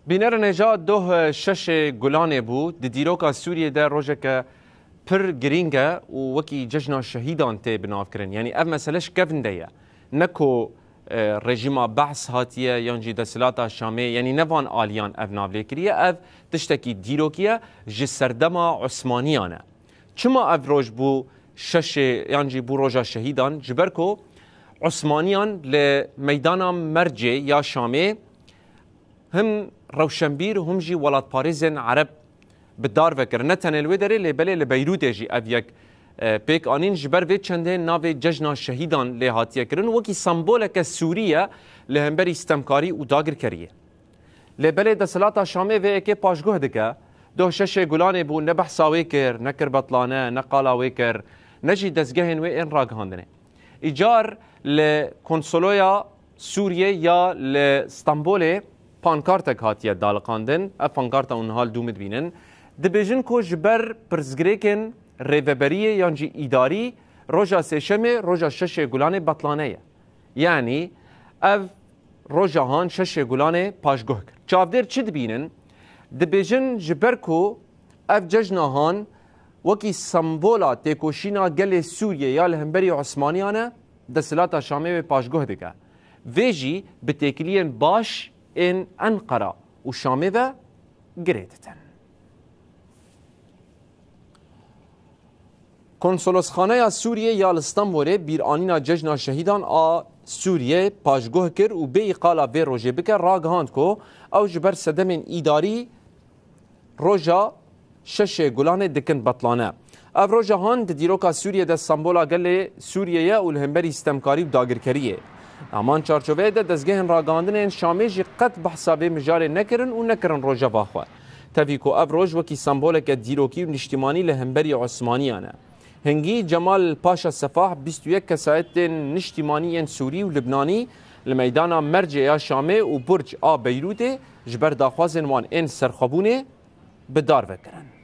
بینر نجات دو شش گلانه بود دیروکا سوریه در روزه که پر گرینگه و وکی جشن شهیدان تی بناف کرن یعنی اف مسئلهش کفنده نکو رژیم بحث هاتیه یعنی دستلات شامه یعنی نوان آلیان اف نافله کریه اف تشتکی دیروکیه جسردما عثمانیانه چما اف روز بو شش یعنی بو روزا شهیدان جبرکو عثمانیان لمیدان مرجع یا شامه هم روشنبیر هم جی ولات پاریزن عرب بدار وکر نتن الودری لبلی لبیروت جی اف یک پیک آنین جبر وی چنده ناو جشن شهیدان لهاتیه کرن وکی سمبول که سوریه لهمبری استمکاری و داگر کریه لبلی دسلات شامه و اکی پاشگوه دکه دو شش گلانه بو نبحثا ویکر نکر بطلانه نقالا ویکر نجی دزگهن و این راگ هاندنه ایجار لکنسولویا سوریه یا لستانبول پانکارتک هاتیه دالقاندن اف پانکارتا اون حال دومد بینن دبیجن کو جبر پرزگریکن ریوبریه یانجی اداری روژا سشمه روژا شش گلانه بطلانه یعنی اف روژا هان شش گلانه پاشگوه کرد چاودر چی دبینن دبیجن جبر کو اف ججناهان وکی سمبولا تیکوشینا گل سوریه یا لهمبری عثمانیانه دسلات شامه پاشگوه دکه ویجی بتکلین باش این انقره و شامه و گریدتن کنسولسخانه سوریه یا استانبول بیرانینا جشن شهیدان آ سوریه پاشگوه کر و بی قالا بی روژه بکر راگهاند کو او جبر صدم اداری روژا شش گلانه دکن بطلانه او روژا هاند دیروکا سوریه ده سمبولا گل سوریه و الهمبری استمکاری و داگرکریه امان چارچوبه ده دزگهن راگاندن شامه جی قد بحثابه مجال نکرن و نکرن روژا باخواه تفیکو او روژ وکی سمبولک دیروکی و نشتیمانی لهمبری عثمانیانه هنگی جمال پاشا صفاح 21 کسایت نشتیمانی سوری و لبنانی لمیدان مرجع یا شامه و برج آ بیروت جبر داخوازن وان این سرخبونه بدار وکرن